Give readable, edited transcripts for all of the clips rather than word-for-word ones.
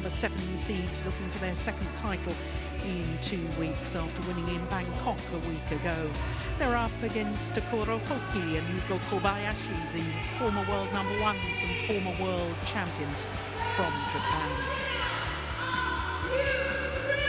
number 7 seeds looking for their second title in 2 weeks after winning in Bangkok a week ago. They're up against Takuro Hoki and Yugo Kobayashi, the former world number ones and former world champions from Japan.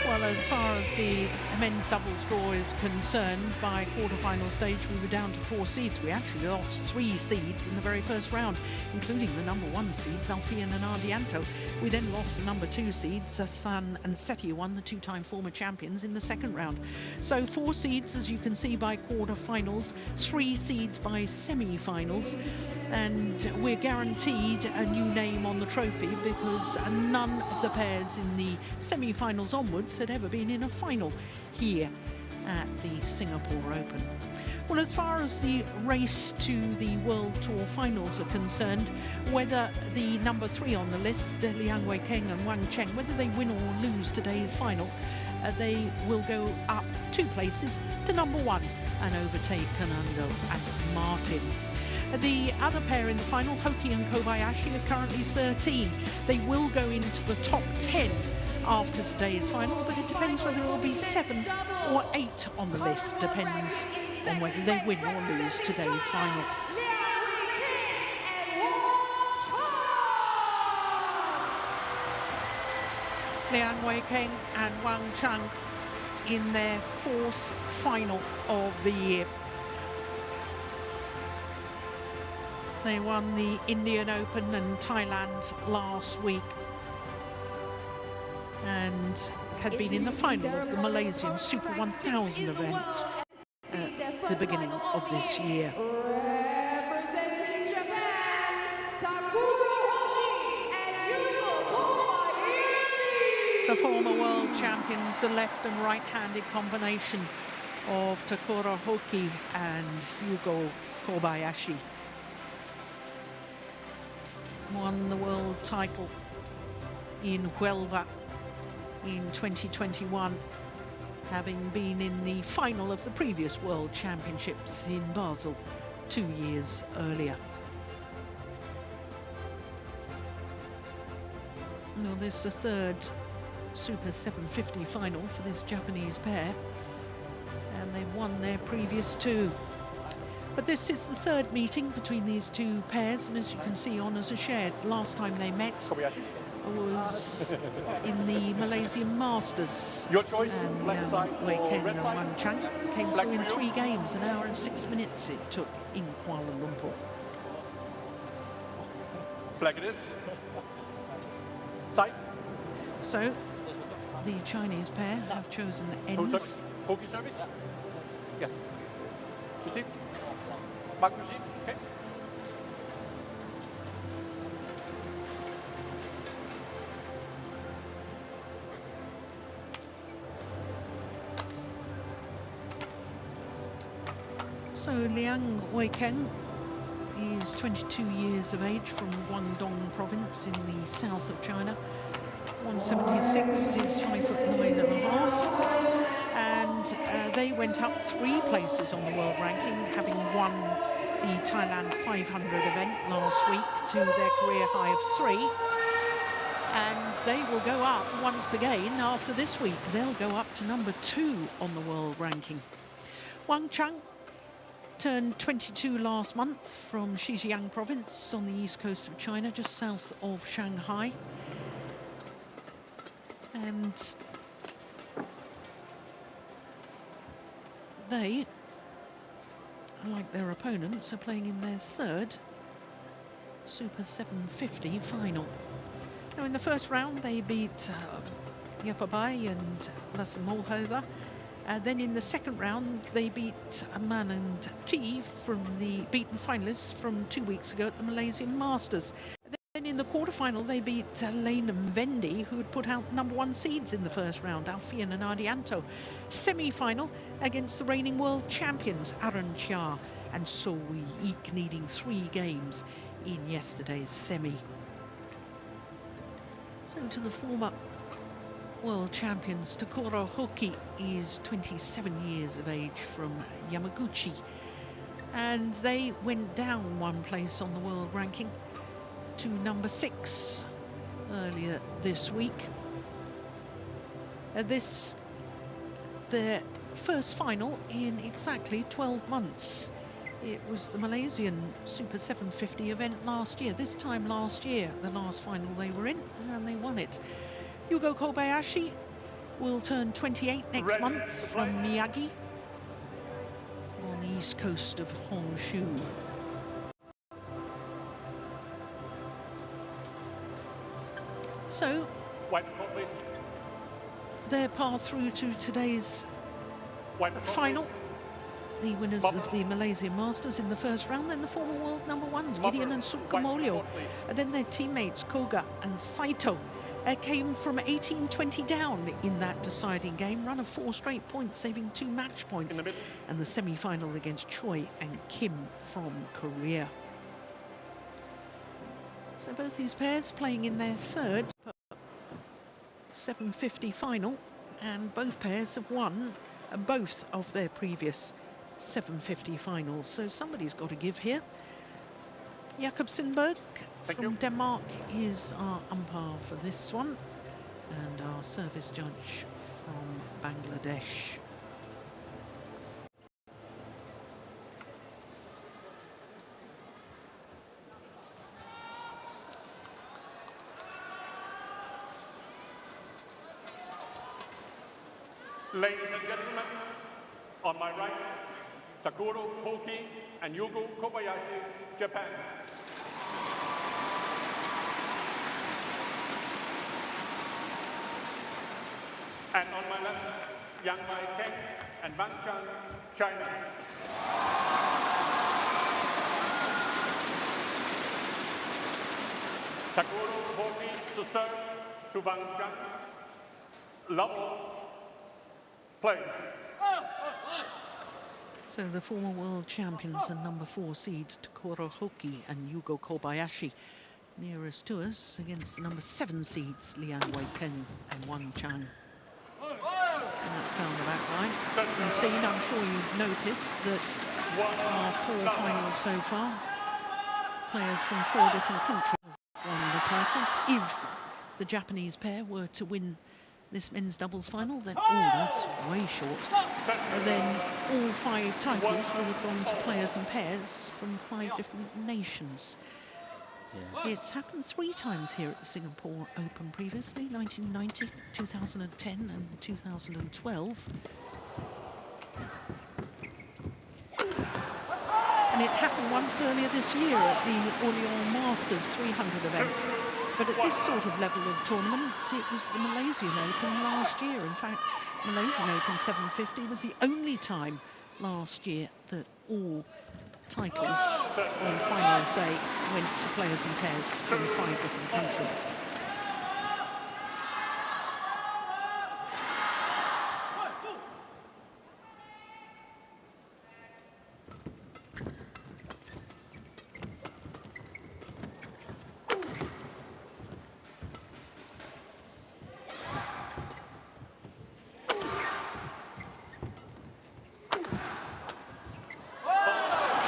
Well, as far as the men's doubles draw is concerned, by quarter-final stage we were down to 4 seeds. We actually lost 3 seeds in the very first round, including the number 1 seeds, Alfian and Ardianto. We then lost the number 2 seeds, Hassan and Seti, won the 2-time former champions in the second round. So 4 seeds, as you can see, by quarter-finals, 3 seeds by semi-finals, and we're guaranteed a new name on the trophy because none of the pairs in the semi-finals onwards had ever been in a final here at the Singapore Open. Well, as far as the race to the World Tour finals are concerned, whether the number 3 on the list, Liang and Wang, whether they win or lose today's final, they will go up 2 places to number 1 and overtake Kanando and Martin. The other pair in the final, Hoki and Kobayashi, are currently 13. They will go into the top 10 after today's final, but it depends whether it will be 7 or 8 on the list, depends on whether they win or lose today's final. Liang Weikeng and Wang Chang in their 4th final of the year. They won the Indian Open and Thailand last week and had been in the final of the Malaysian Super 1000 event at the beginning of this year. Representing Japan, Takuro Hoki and Yugo Kobayashi. The former world champions, the left and right-handed combination of Takuro Hoki and Yugo Kobayashi, won the world title in Huelva in 2021, having been in the final of the previous World Championships in Basel 2 years earlier. Well, this is the 3rd Super 750 final for this Japanese pair, and they've won their previous 2. But this is the 3rd meeting between these 2 pairs, and as you can see, honours are shared. Last time they met was in the Malaysian Masters. Your choice, and black side Wei or Keng red and side? Wang Chang came Black through in for you? 3 games, 1 hour and 6 minutes it took in Kuala Lumpur. Black it is. Side. So the Chinese pair have chosen Toe ends. service. Hoki service. Yes. Receive. Mark receive. Okay. So Liang Weikeng is 22 years of age from Guangdong province in the south of China. 176 is 5'9½", and they went up 3 places on the world ranking, having won the Thailand 500 event last week to their career high of 3. And they will go up once again after this week. They'll go up to number 2 on the world ranking. Wang Chang turned 22 last month from Xinjiang province on the east coast of China, just south of Shanghai. And they, like their opponents, are playing in their 3rd Super 750 final. Now, in the first round, they beat Yepabai and Lasse Molhover. Then in the second round, they beat Man and T from the beaten finalists from 2 weeks ago at the Malaysian Masters. Then in the quarterfinal, they beat Lane and Vendy, who had put out number 1 seeds in the first round, Alfian and Ardianto. Semi-final against the reigning world champions, Aaron Chia and So Wee Eek, needing 3 games in yesterday's semi. So to the former world champions, Takuro Hoki is 27 years of age from Yamaguchi, and they went down 1 place on the world ranking to number 6 earlier this week. Their first final in exactly 12 months. It was the Malaysian Super 750 event last year. This time last year, the last final they were in, and they won it. Yugo Kobayashi will turn 28 next month from Miyagi on the east coast of Honshu. So, their path through to today's final. The winners of the Malaysian Masters in the first round, then the former world number ones, Gideon and Sukamuljo, and then their teammates Koga and Saito came from 18-20 down in that deciding game, run of 4 straight points, saving 2 match points, and the semi-final against Choi and Kim from Korea. So both these pairs playing in their third 750 final, and both pairs have won both of their previous 750 finals, so somebody's got to give here. Jakobsenberg from Denmark is our umpire for this one, and our service judge from Bangladesh. Ladies and gentlemen, on my right, Sakura Hoki and Yugo Kobayashi, Japan. And on my left, Yang Keng and Wang, China. Sakura Hoki to serve to Wang. Level. Play. So the former world champions and number 4 seeds, Takuro Hoki and Yugo Kobayashi, nearest to us against the number 7 seeds, Liang and Wang Chang. And that's found the back line. And Steen, I'm sure you've noticed that our 4 finals so far, players from 4 different countries have won the titles. If the Japanese pair were to win this men's doubles final, then, that's way short. And then all 5 titles will have gone to players and pairs from 5 different nations. Yeah. It's happened 3 times here at the Singapore Open previously, 1990, 2010 and 2012. And it happened once earlier this year at the Orléans Masters 300 event. But at this sort of level of tournaments, it was the Malaysian Open last year. In fact, Malaysian Open 750 was the only time last year that all titles on finals day went to players and pairs from 5 different countries.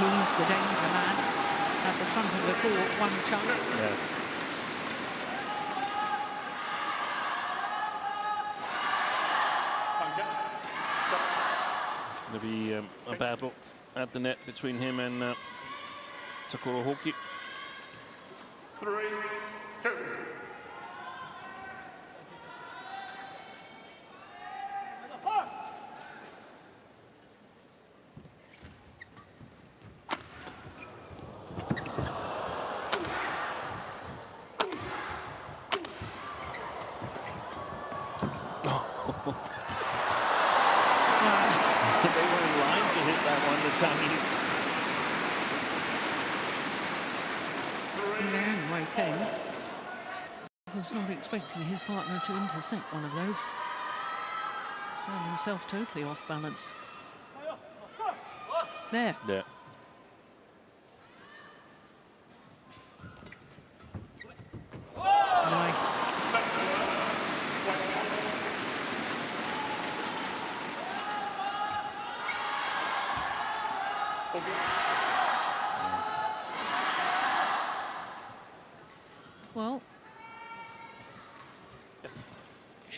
He's the danger man at the front of the court, Wang Chang. Yeah. It's going to be a battle at the net between him and Takuro Hoki. 3-2. They were in line to hit that one, the Chinese. Liang Keng was not expecting his partner to intercept one of those. Found himself totally off balance. There. Yeah. Nice. Well,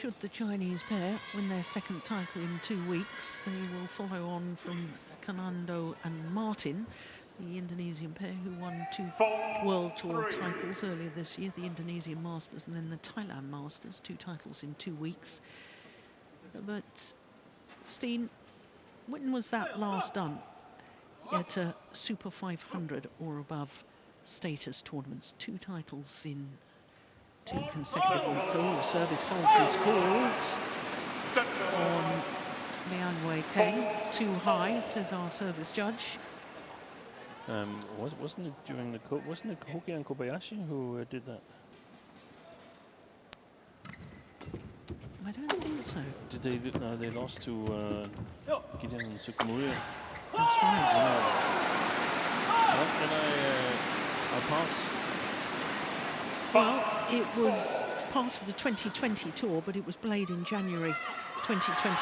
should the Chinese pair win their second title in 2 weeks, they will follow on from Kanando and Martin, the Indonesian pair who won 2 World Tour titles earlier this year, the Indonesian Masters and then the Thailand Masters, 2 titles in 2 weeks. But, Steen, when was that last done at a Super 500 or above status tournaments? 2 titles in 2 consecutive weeks. Oh, service fault is called on Liang. Too high, says our service judge. Wasn't it during the wasn't it Hoki and Kobayashi who did that? I don't think so. Did they? No, they lost to Gideon and Sukumura. That's right. Well, then I'll pass. Well, it was part of the 2020 tour, but it was played in January 2021.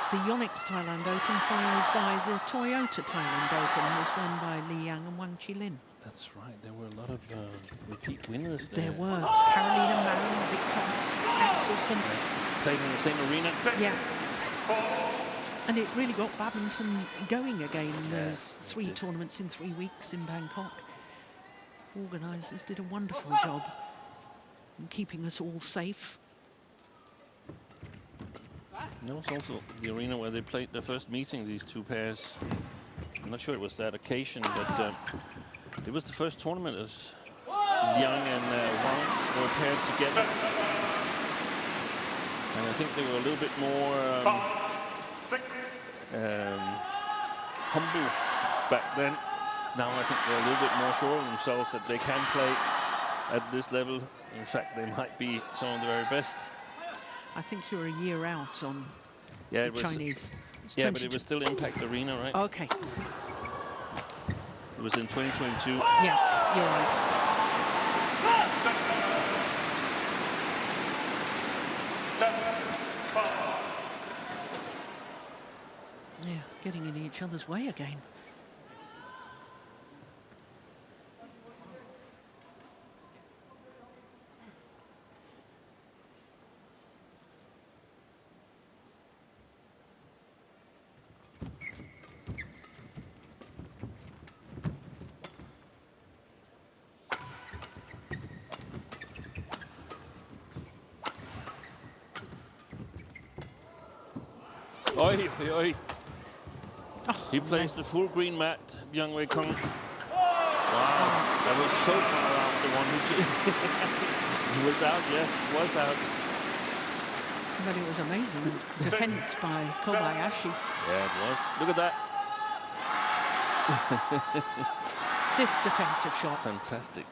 The Yonex Thailand Open, followed by the Toyota Thailand Open, was won by Liang and Wang. That's right. There were a lot of repeat winners there. There were Carolina Mann, Victor Axelsen. Played in the same arena. Yeah. And it really got badminton going again. Those 3 tournaments in 3 weeks in Bangkok. Organisers did a wonderful job in keeping us all safe. There was also the arena where they played their first meeting, these 2 pairs. I'm not sure it was that occasion, but it was the first tournament as Liang and Wang were paired together. And I think they were a little bit more humble back then. Now I think they're a little bit more sure of themselves that they can play at this level. In fact, they might be some of the very best. I think you're a year out on the it was, Chinese. Yeah, but it was still Impact Arena, right? Okay. It was in 2022. Yeah, you're right. Yeah, getting in each other's way again. Oi, oi. Oh, he plays the full green mat, Yang Wei Kong. Wow, that was so far out, the one who he was out, yes, was out. But it was amazing defense by Kobayashi. Yeah, it was. Look at that. This defensive shot. Fantastic.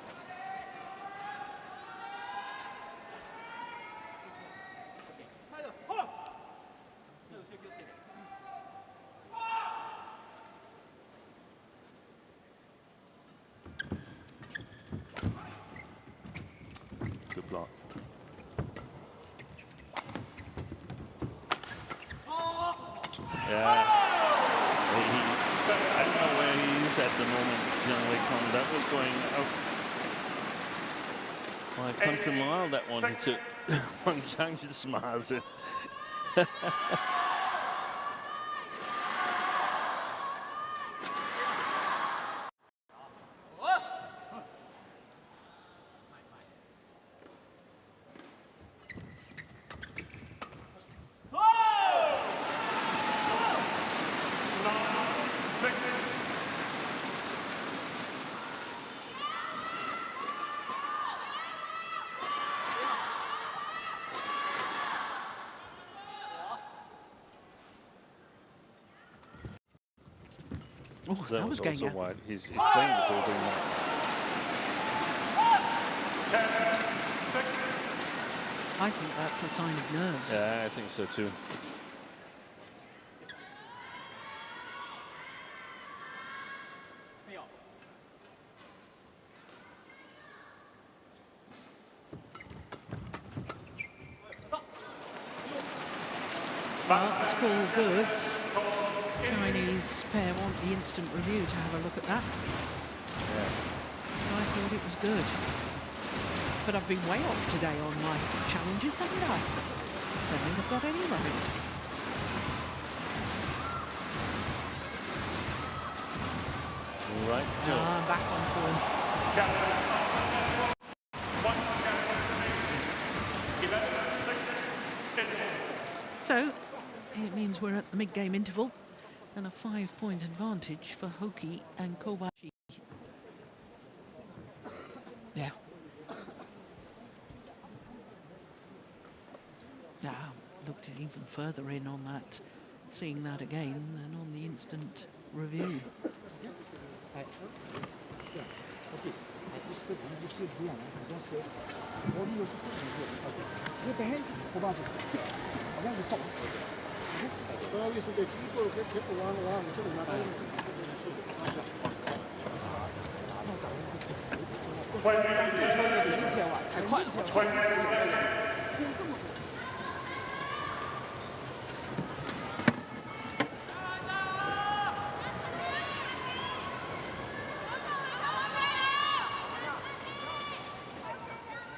Country mile, that one. He took Wang Chang just smiles it. Oh, that was going also out. wide. He's playing the full green mat. I think that's a sign of nerves. Yeah, I think so too. Well, score goods. Chinese pair want the instant review to have a look at that. Yeah. I thought it was good. But I've been way off today on my challenges, haven't I? don't think they've got any rubbish. Right. Back on form. So it means we're at the mid-game interval and a 5-point advantage for Hoki and Kobayashi. Yeah. Now, looked even further in on that, seeing that again than on the instant review.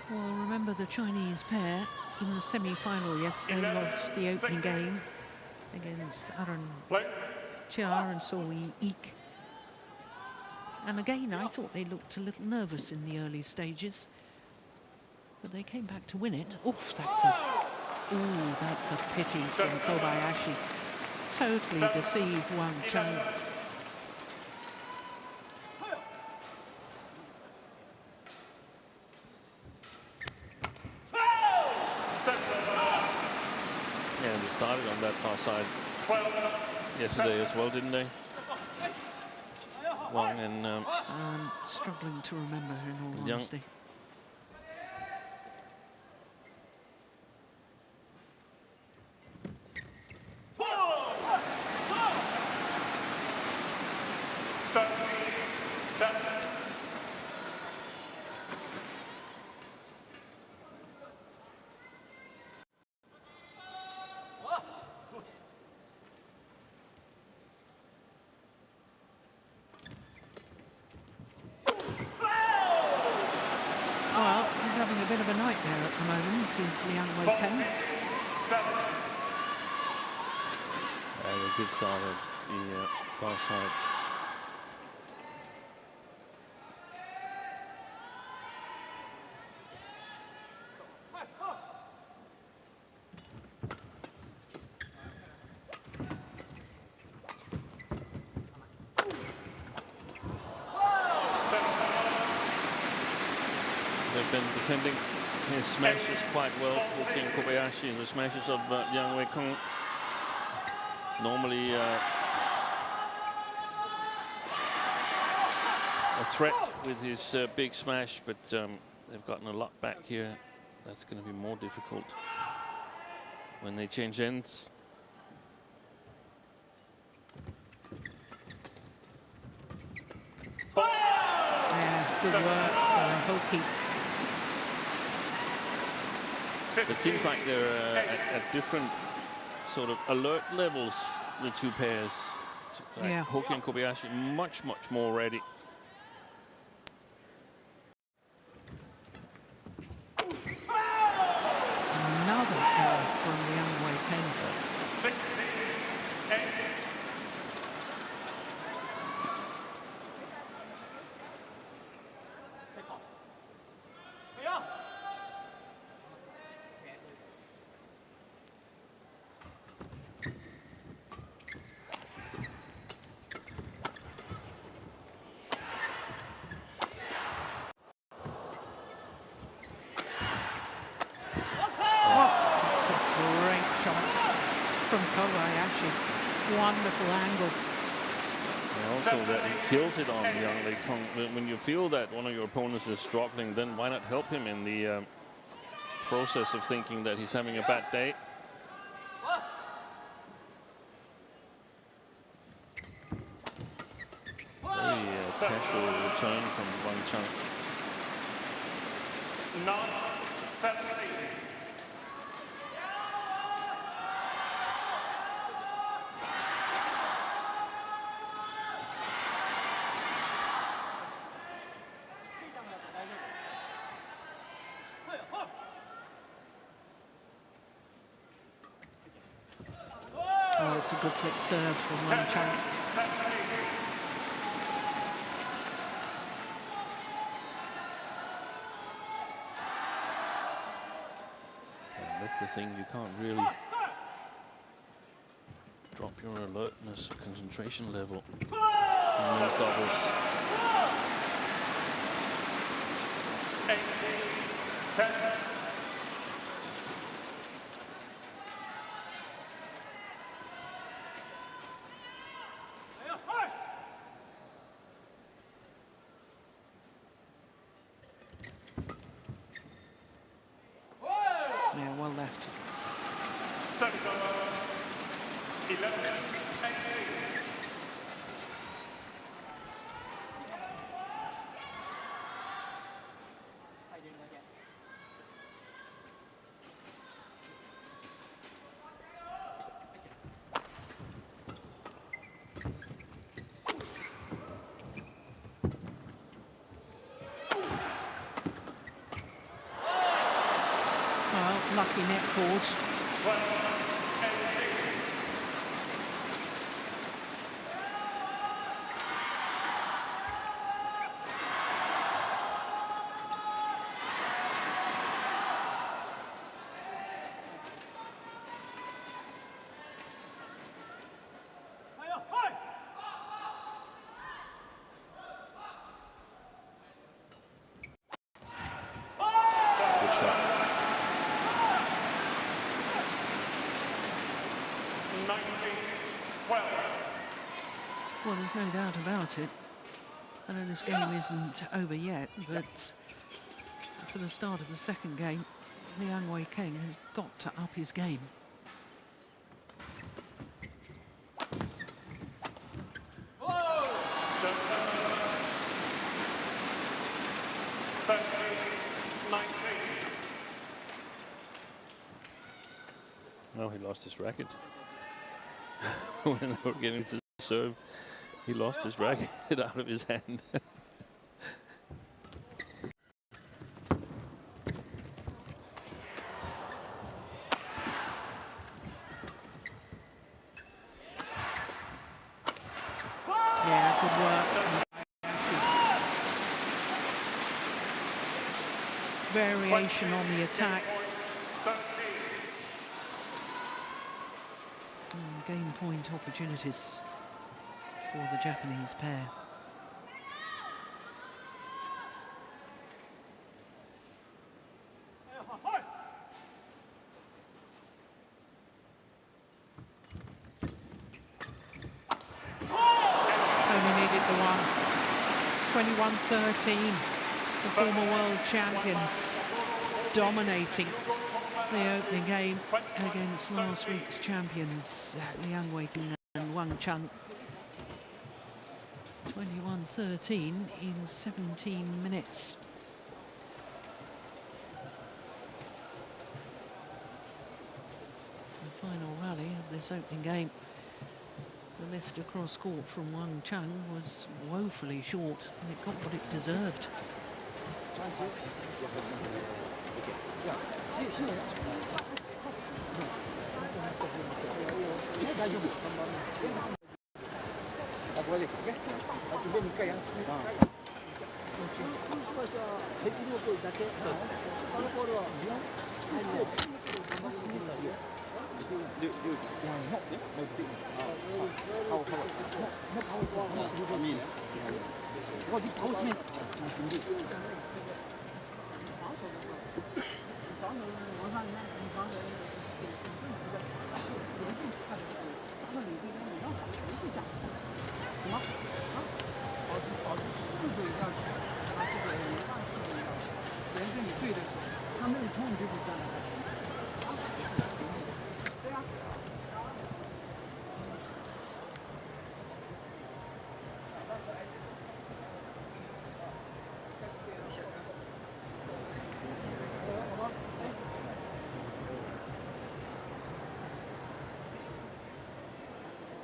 Well, remember the Chinese pair in the semi-final yesterday lost the opening game against Aaron Chia and Soi Eek. And again, I thought they looked a little nervous in the early stages, but they came back to win it. Oh, that's a pity from Kobayashi. Totally deceived Wang Chang. Yeah, they started on that far side yesterday as well, didn't they? Wang and I'm struggling to remember, in all Liang. honesty. Well, he's having a bit of a nightmare at the moment, is Liang. they did start at the far side. They've been defending his smashes quite well, Hoki and Kobayashi, and the smashes of Liang Weikong. Normally a threat with his big smash, but they've gotten a lot back here. That's going to be more difficult when they change ends. Yeah, good work by Hoki. It seems like they're at different sort of alert levels, the two pairs. Like Yeah. Hoki and Kobayashi much more ready. Another error from Liang Weikong. From Kobayashi. Wonderful angle. And also that he kills it on Liang Weikong. When you feel that one of your opponents is struggling, then why not help him in the process of thinking that he's having a bad day? Very casual return from Wang Chang. 9-7-8. That's a good flick serve from Wang Chang. That's the thing, you can't really drop your alertness or concentration level in men's doubles. 10. Yeah, well left. 11. Well, lucky net cord. 12. Good shot. 19-12. Well, there's no doubt about it. I know this game isn't over yet, but for the start of the second game, Liang has got to up his game. No, he lost his racket. When they were getting to serve, he lost his racket out of his hand. Yeah, good work. Variation on the attack. Game point opportunities for the Japanese pair. Only needed the one. 21-13. The former world champions dominating the opening game against last week's champions Liang and Wang Chang. 21-13 in 17 minutes. The final rally of this opening game. The lift across court from Wang Chang was woefully short, and it got what it deserved.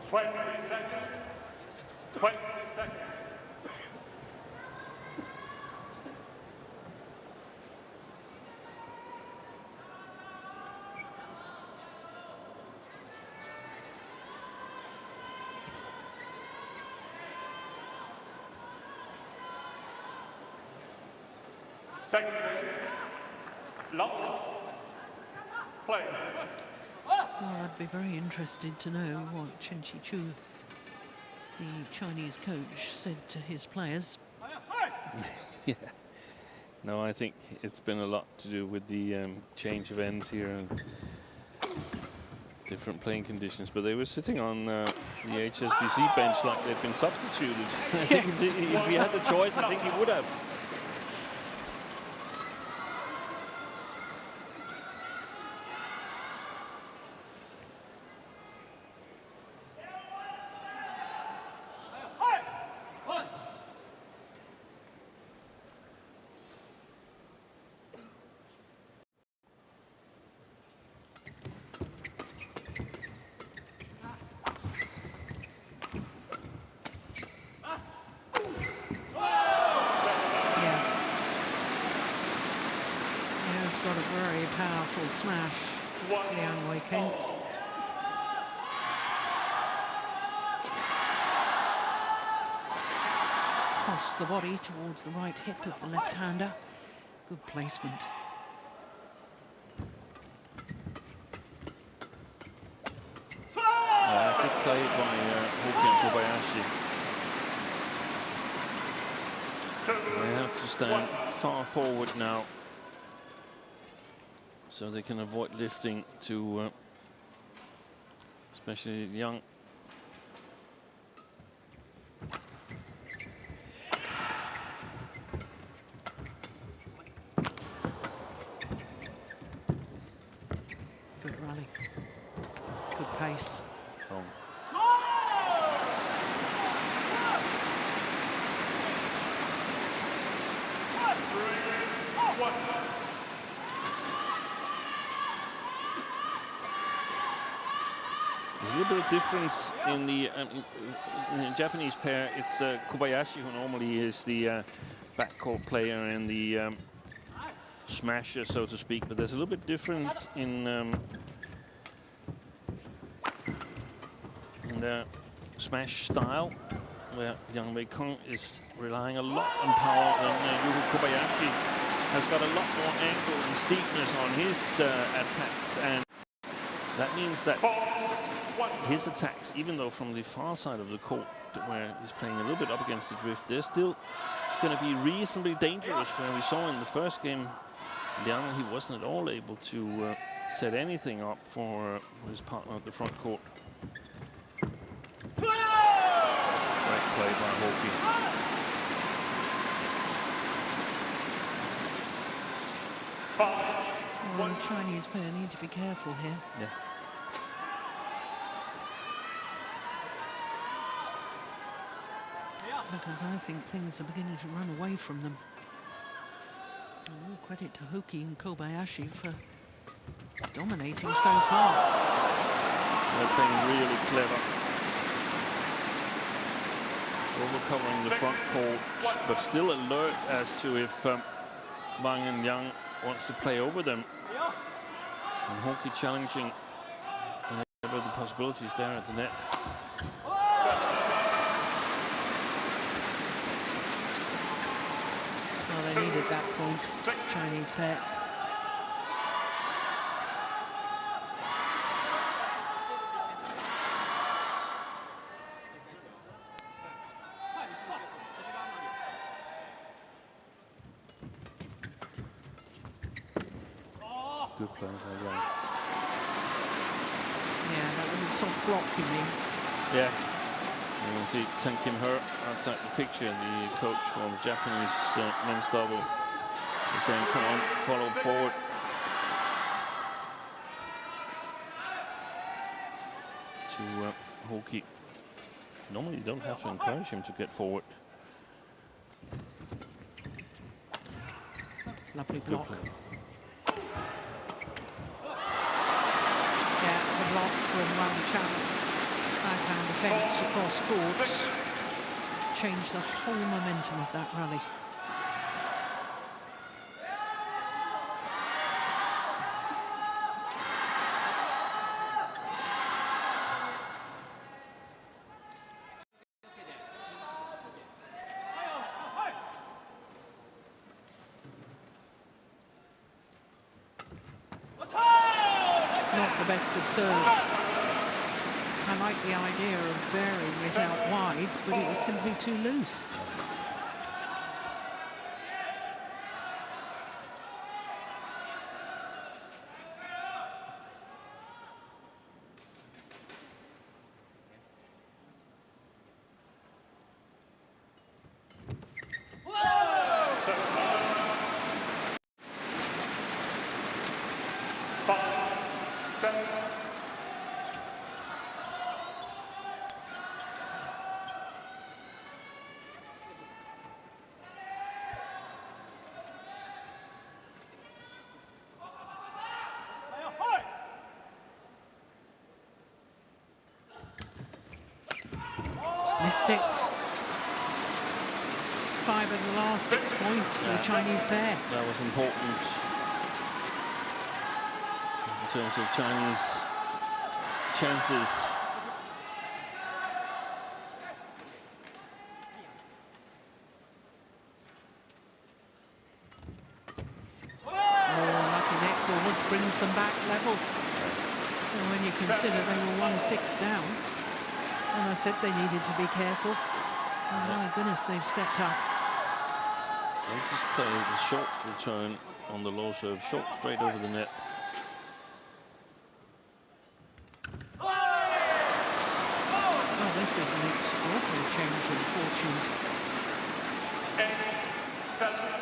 Twenty seconds. 20 seconds. Second, lock, play. Well, I'd be very interested to know what Chen Chi-chu, the Chinese coach, said to his players. Yeah. No, I think it's been a lot to do with the change of ends here and different playing conditions. But they were sitting on the HSBC bench like they'd been substituted. I think if he had the choice, I think he would have. Smash, Liang King. Cross the body towards the right hip of the left-hander. Good placement. Good play by Hoki and Kobayashi. They have to stand far forward now, so they can avoid lifting to, especially Liang. Good rally. Good pace. Oh. There's a little bit of difference in the Japanese pair. It's Kobayashi, who normally is the backcourt player and the smasher, so to speak. But there's a little bit difference in the smash style, where Liang Wei-kong is relying a lot on power, and Yugo Kobayashi has got a lot more angle and steepness on his attacks, and that means that his attacks, even though from the far side of the court, where he's playing a little bit up against the drift, they're still going to be reasonably dangerous. Where we saw in the first game, Liang, he wasn't at all able to set anything up for his partner at the front court. Great play by Hoki. Well, the Chinese player need to be careful here. Yeah. Because I think things are beginning to run away from them. All credit to Hoki and Kobayashi for dominating so far. They're playing really clever. Overcovering the front court, but still alert as to if Wang and Liang wants to play over them. And Hoki challenging whenever the possibilities there at the net. Well, they needed that point, Chinese pair. Good play by Wang. Yeah, that was a soft block, you mean? Yeah. You can see Tan Kim Her outside the picture, the coach for the Japanese men's double. He's saying, come on, follow forward. To Hoki. Normally you don't have to encourage him to get forward. Lovely block. Yeah, the block from Wang Chan. Backhand defense across courts. Changed the whole momentum of that rally. not the best of serves. I like the idea of varying it out wide, but it was simply too loose. Missed it. 5 of the last 6 points to the Chinese pair. That was important in terms of Chinese chances. Oh, lucky net forward brings them back level. And when you consider they were 1-6 down, and I said they needed to be careful. Oh my goodness, they've stepped up. They just played the short return on the low serve, short straight over the net. Oh, this is an extraordinary change in fortunes. 8-7.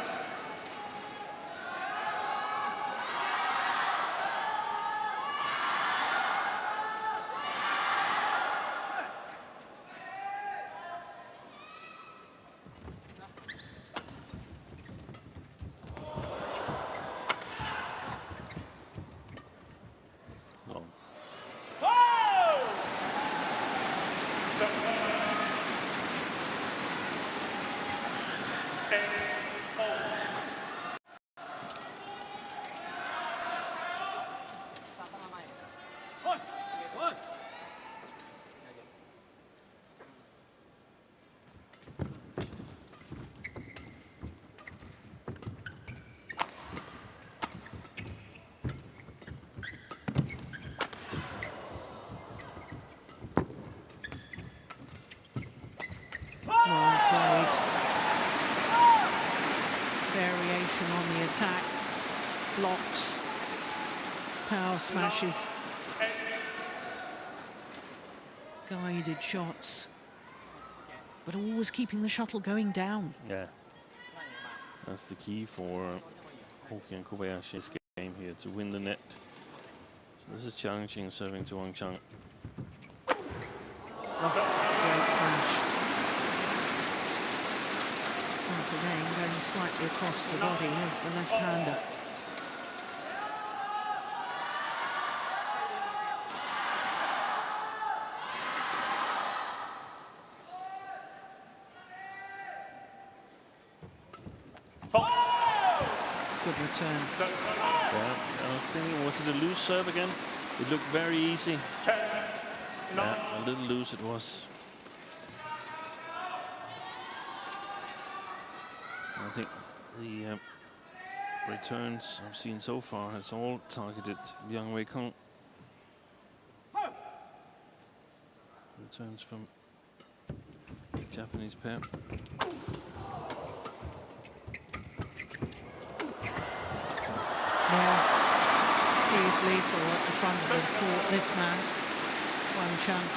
Well played. Variation on the attack. Blocks. Power smashes. Guided shots. But always keeping the shuttle going down. Yeah. That's the key for Hoki and Kobayashi's game here, to win the net. So this is challenging, serving to Wang Chang. Oh, great smash. Once again, going slightly across the body of the left-hander. Good return. Yeah, I was thinking, was it a loose serve again? It looked very easy. Yeah, a little loose it was. I think the returns I've seen so far has all targeted Liang Wei-kong. Returns from the Japanese pair. Yeah, he's lethal at the front of the court, this man, Wang Chang.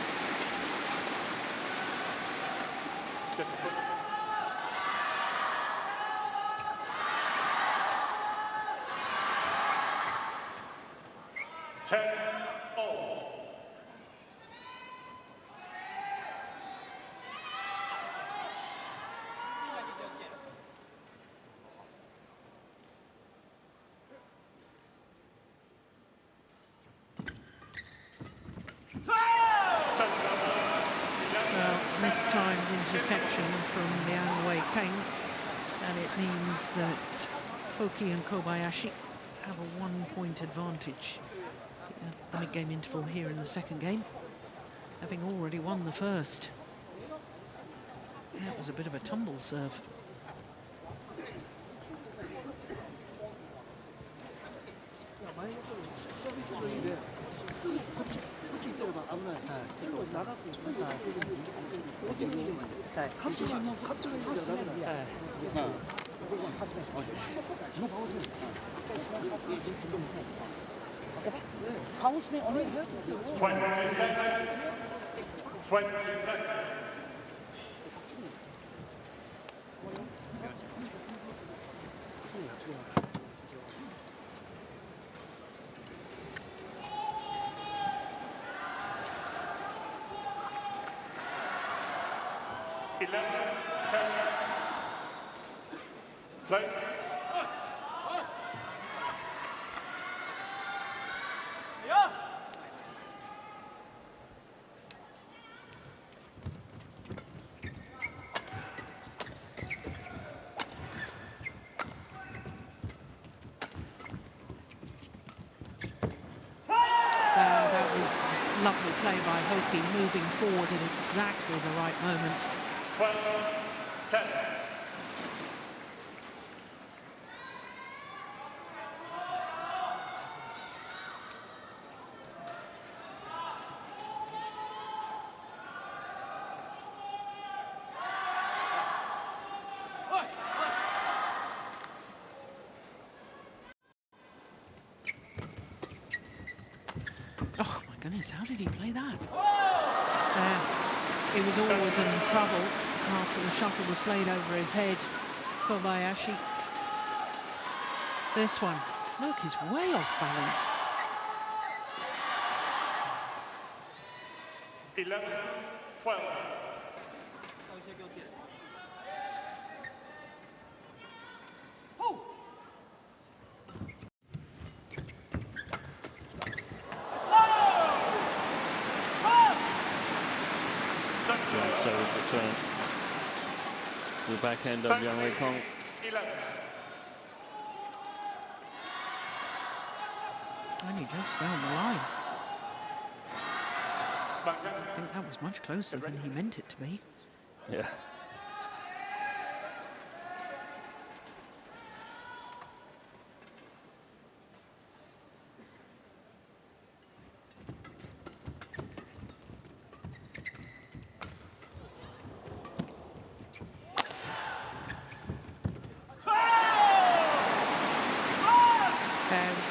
Mistimed interception from Liang Wei-kong, and it means that Hoki and Kobayashi have a 1-point advantage at the mid-game interval here in the second game, having already won the first. That was a bit of a tumble serve. Play. That was lovely play by Hoki, moving forward at exactly the right moment. 12-10. Oh my goodness, how did he play that? He was always in trouble after the shuttle was played over his head. Kobayashi. This one, look, he's way off balance. 11-12. Service return to the backhand of Liang Kong. 11. And he just found the line. Wang. I think that was much closer than he meant it to be. Yeah.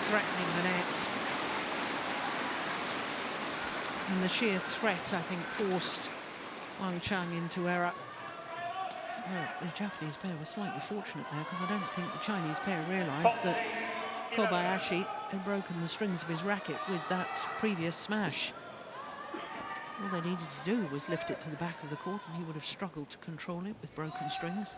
Threatening the net. And the sheer threat, I think, forced Wang into error. Well, the Japanese pair was slightly fortunate there, because I don't think the Chinese pair realised that Kobayashi had broken the strings of his racket with that previous smash. All they needed to do was lift it to the back of the court, and he would have struggled to control it with broken strings.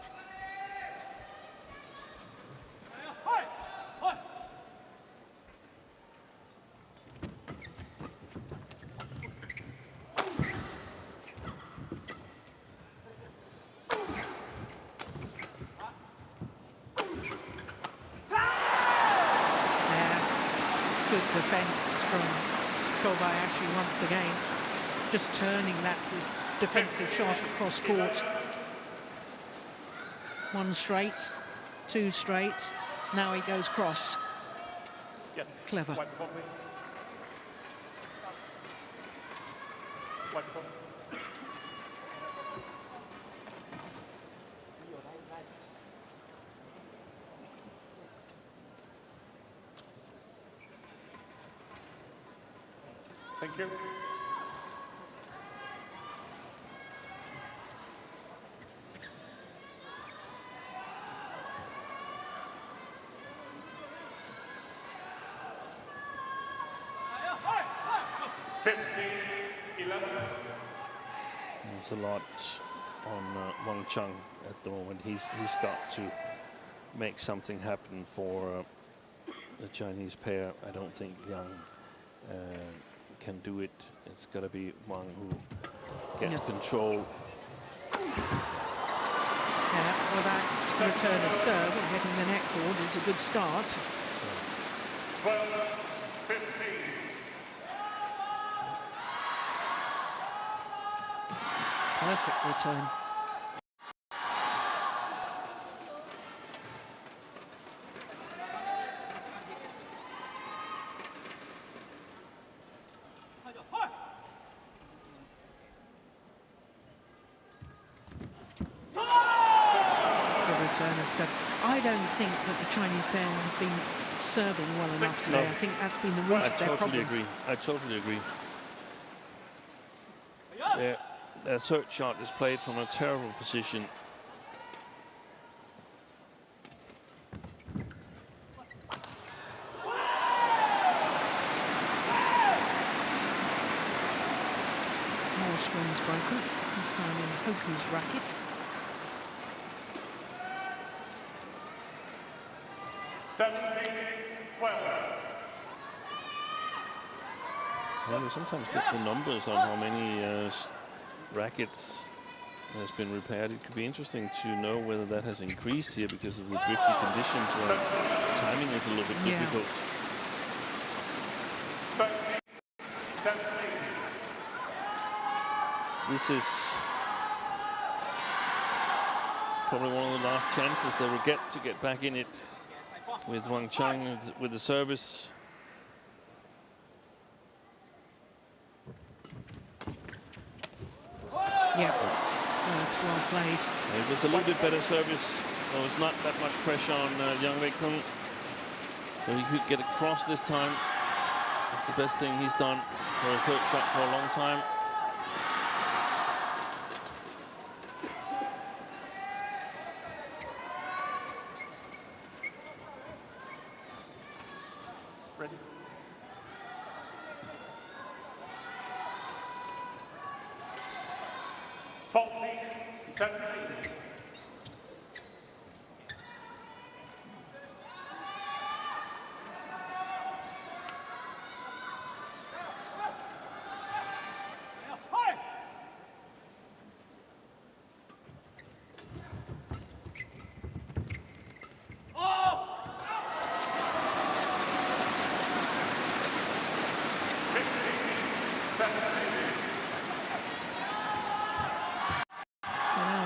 Good defence from Kobayashi once again, just turning that defensive shot across court. One straight, two straight, now he goes cross. Yes. Clever. White ball, please. White ball. Thank you. There's a lot on Wang at the moment. He's got to make something happen for the Chinese pair. I don't think Liang can do it. It's got to be Wang who gets control. Yeah, well, that's return of serve and getting the net cord is a good start. 12-15. Perfect return. return of serve. I don't think that the Chinese pair have been serving well enough today. I think that's been the root of their problems. I totally agree. Their third shot is played from a terrible position. More strings broken, this time in Hoki's racket. 17-12. Yeah, we sometimes get the numbers on how many rackets has been repaired. It could be interesting to know whether that has increased here because of the drifty conditions where timing is a little bit difficult. This is probably one of the last chances they will get to get back in it with Wang Chang with the service. Yeah, that's well played. It was a little bit better service. There was not that much pressure on Yang Wei-Kung, so he could get across this time. That's the best thing he's done for a third shot for a long time. Ready? Faulty 17.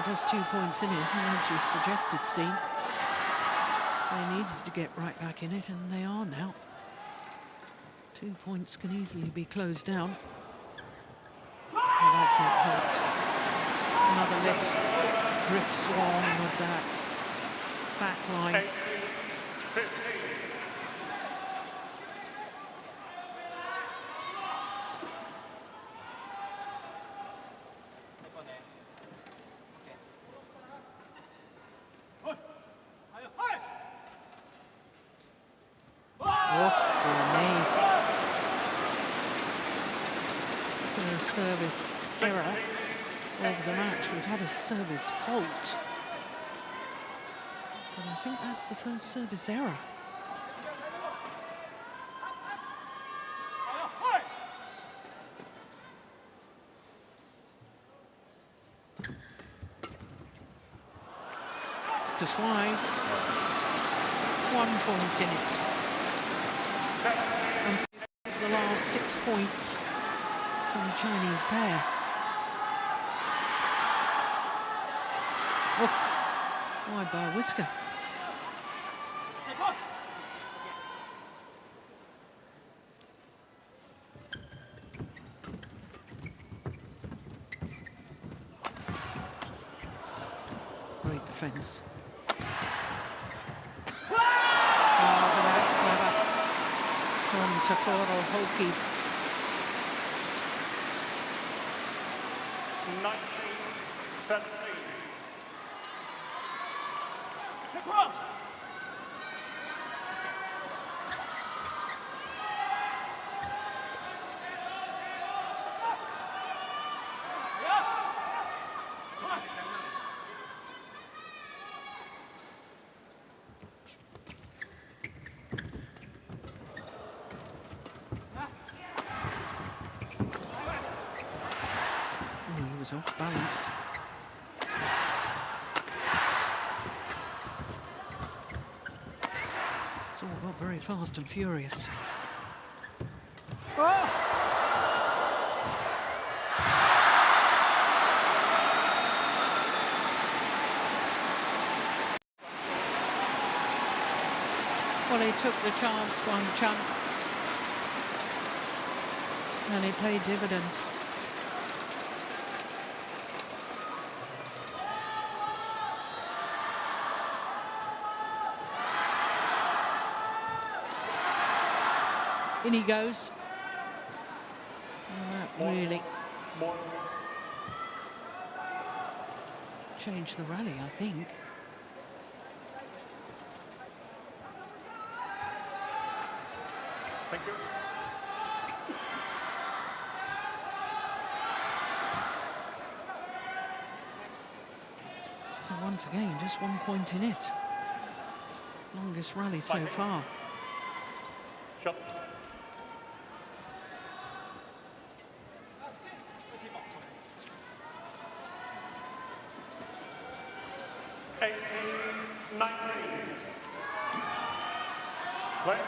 Just 2 points in it, and as you suggested, Steen, they needed to get right back in it, and they are now. 2 points can easily be closed down. Oh, that's not helped. Another lift, drift swan of that back line. 15. Service error over the match. We've had a service fault, but I think that's the first service error. Just wide. 1 point in it. And for the last 6 points from the Chinese pair. Oof, wide by a whisker. Great defence. Oh, but that's clever from Hoki. 19-17. He was off balance. It's all got very fast and furious. Oh! Well, he took the chance, Wang Chang, and he paid dividends. In he goes. That really changed the rally, I think. Thank you. So once again, just 1 point in it. Longest rally so far. Shot. Play.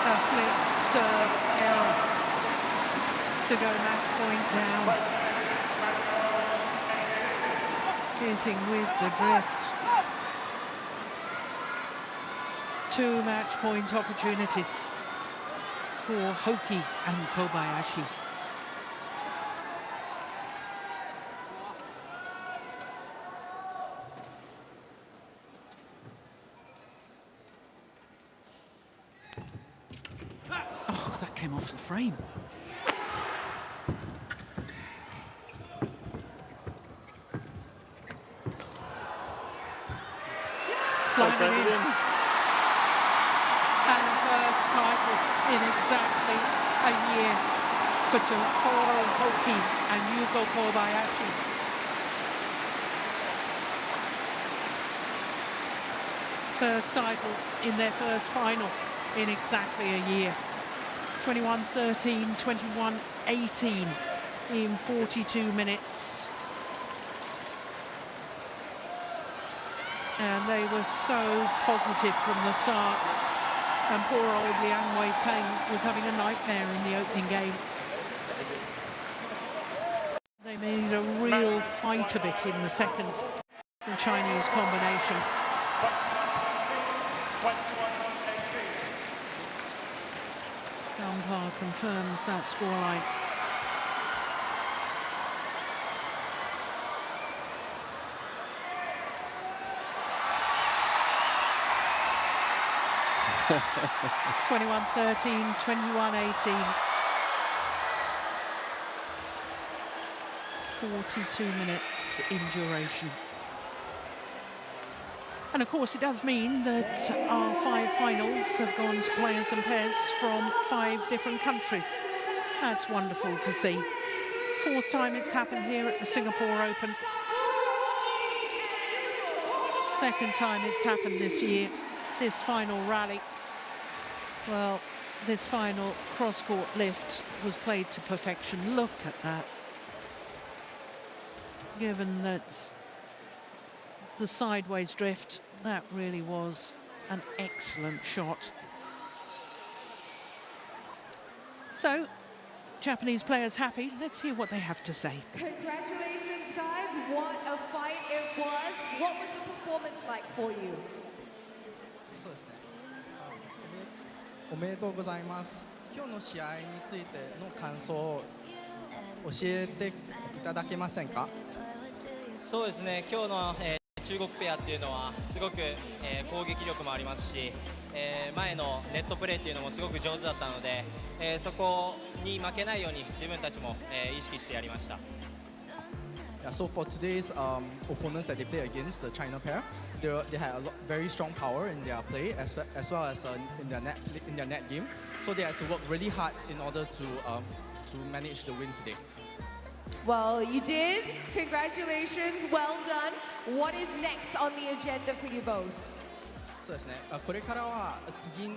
A flip serve error to go match point down. Hitting with the drift. 2 match point opportunities for Hoki and Kobayashi. Oh, that came off the frame. Sliding in. And first title in exactly a year for Total Hoki and Yugo Kobayashi. First title in their first final in exactly a year. 21-13, 21-18 in 42 minutes. And they were so positive from the start. And poor old Liang was having a nightmare in the opening game. They made a real fight of it in the second, the Chinese combination. Umpire confirms that scoreline. (21-13, 21-18). 42 minutes in duration. And of course it does mean that our 5 finals have gone to players and pairs from 5 different countries. That's wonderful to see. 4th time it's happened here at the Singapore Open. 2nd time it's happened this year. This final rally, well, this final cross-court lift was played to perfection. Look at that. Given that the sideways drift, that really was an excellent shot. So, Japanese players happy. Let's hear what they have to say. Congratulations, guys. What a fight it was. What was the performance like for you? そうですね。おめでとうございます。今日の試合についての感想を教えていただけませんか？そうですね。今日の、中国ペアっていうのはすごく、攻撃力もありますし、前のネットプレーっていうのもすごく上手だったので、そこに負けないように自分たちも、意識してやりました。Yeah, so for today's opponents that they play against, the China pair, they had very strong power in their play as well as in their net game. So they had to work really hard in order to manage the win today. Well, you did. Congratulations. Well done. What is next on the agenda for you both? そうですね。これからは次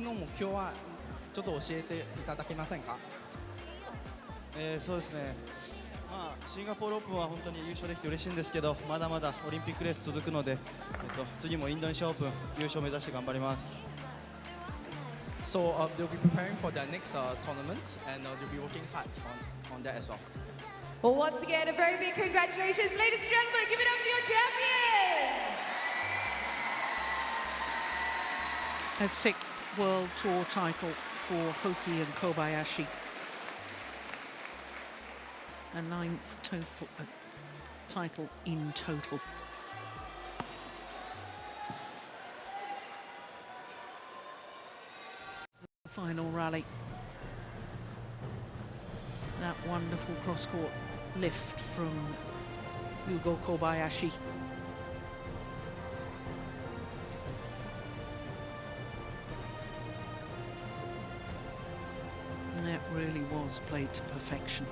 の目標はちょっと教えていただけませんか？そうですね。まあシンガポールオープンは本当に優勝できて嬉しいんですけど、まだまだオリンピックレース続くので、次もインドネシアオープン優勝を目指して頑張ります。So they'll be preparing for their next tournament and they'll be working hard on that as well. Well, once again, a very big congratulations. Ladies and gentlemen, give it up for your champions! A 6th World Tour title for Hoki and Kobayashi. A 9th total title in total. The final rally. That wonderful cross-court lift from Yugo Kobayashi. And that really was played to perfection.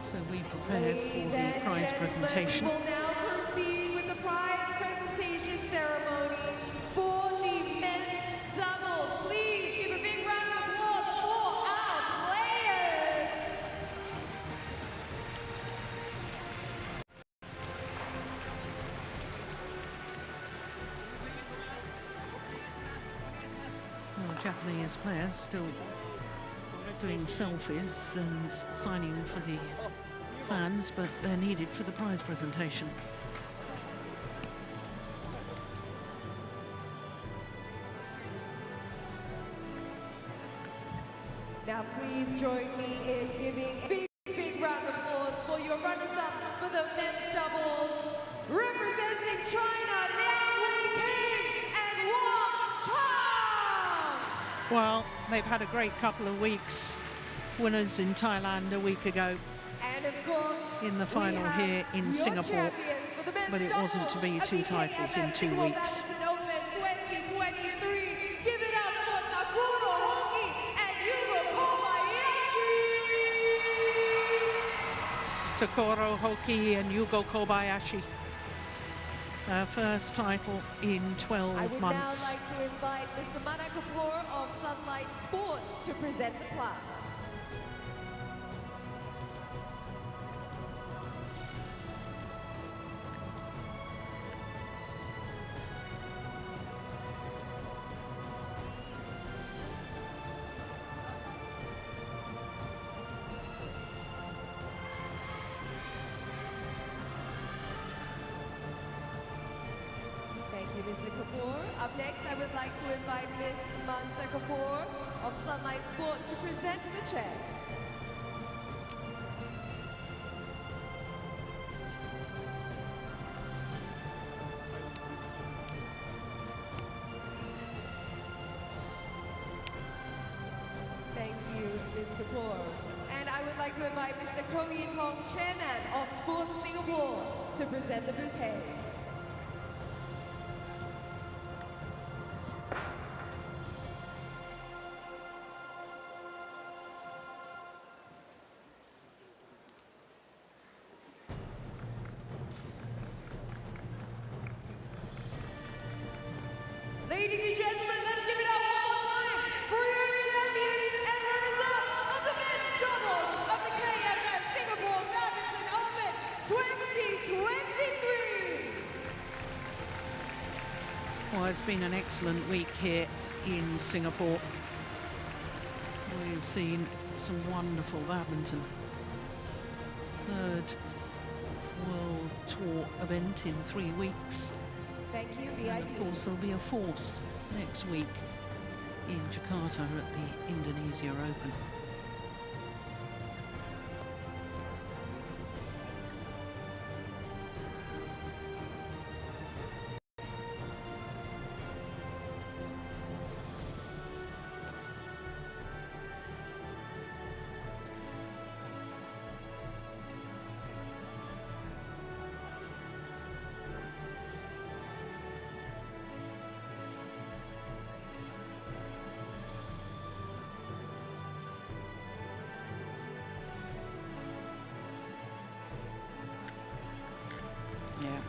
So we prepared for the prize presentation. We will now proceed with the prize presentation ceremony for the men's doubles. Please give a big round of applause for our players. Well, Japanese players still doing selfies and signing for the fans, but they're needed for the prize presentation. Now please join me in giving a big round of applause for your runners-up for the men's doubles. Representing China, Liang and Wang. Well, they've had a great couple of weeks. Winners in Thailand a week ago. And of course, in the final here in Singapore, but it wasn't to be 2 titles in 2 weeks. Badminton Open 2023. Give it up for Takuro, Hoki, and Yugo Kobayashi. Takuro, Hoki, and Yugo Kobayashi. Their first title in 12 I would months. now like to invite Mr. Mana Kapoor of Sunlight Sport to present the plaques. Mr. Kapoor. Up next, I would like to invite Ms. Mansa Kapoor of Sunlight Sport to present the checks. Thank you, Ms. Kapoor. And I would like to invite Mr. Ko Yin Tong, Chairman of Sports Singapore, to present the bouquets. Ladies and gentlemen, let's give it up one more time for your champions and runners-up of the men's doubles of the KFF Singapore Badminton Open 2023. Well, it's been an excellent week here in Singapore. We've seen some wonderful badminton. 3rd World Tour event in 3 weeks. Thank you, And VIPs. of course, there'll be a 4th next week in Jakarta at the Indonesia Open. Yeah,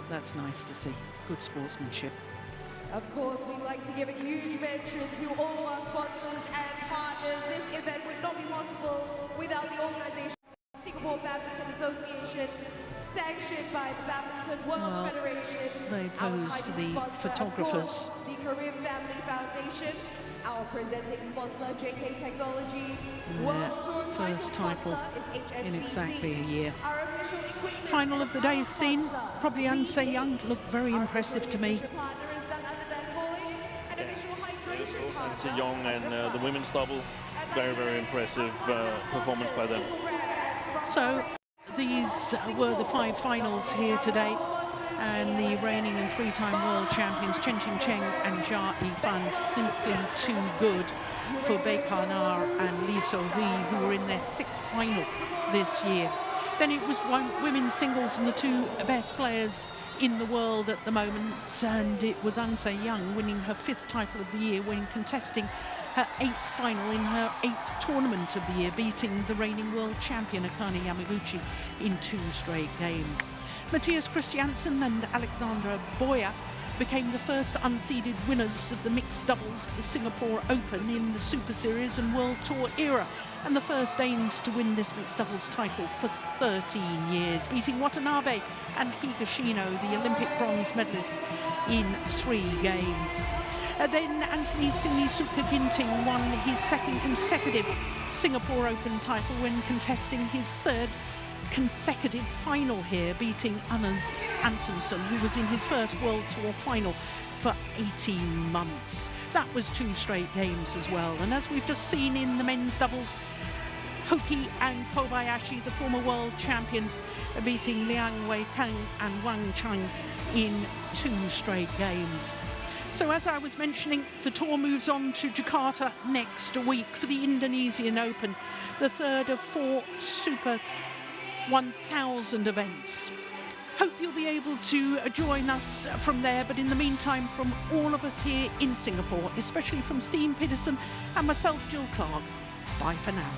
that's nice to see. Good sportsmanship. Of course, we'd like to give a huge mention to all of our sponsors and partners. This event would not be possible without the organization of Singapore Badminton Association, sanctioned by the Badminton World Federation. They Our pose title for the sponsor, of photographers. course, the Korean Family Foundation, Our presenting sponsor, JK Technology. World Tour First title sponsor is HSBC. in exactly a year. Our official equipment Final of the day's scene, probably Unsay Young looked very impressive to me. Unsay Young and the women's double, very, very impressive performance by them. So these were the 5 finals here today, and the reigning and 3-time world champions Chen Qingcheng and Jia Yifan simply too good for Baekar Na and Lee So-hee, who were in their 6th final this year. Then it was women's singles and the 2 best players in the world at the moment, and it was Unsay Young winning her 5th title of the year when contesting her 8th final in her 8th tournament of the year, beating the reigning world champion Akane Yamaguchi in 2 straight games. Matthias Christiansen and Alexandra Boya became the first unseeded winners of the mixed doubles at the Singapore Open in the Super Series and World Tour era, and the first Danes to win this mixed doubles title for 13 years, beating Watanabe and Higashino, the Olympic bronze medalists, in 3 games. Then Anthony Sinisuka Ginting won his 2nd consecutive Singapore Open title when contesting his 3rd consecutive final here, beating Anders Antonsen, who was in his first World Tour final for 18 months. That was 2 straight games as well. And as we've just seen in the men's doubles, Hoki and Kobayashi, the former world champions, beating Liang, Wei Kang and Wang in 2 straight games. So as I was mentioning, the tour moves on to Jakarta next week for the Indonesian Open, the 3rd of 4 Super 1000 events. Hope you'll be able to join us from there, but in the meantime, from all of us here in Singapore, especially from Steen Peterson and myself, Jill Clark, bye for now.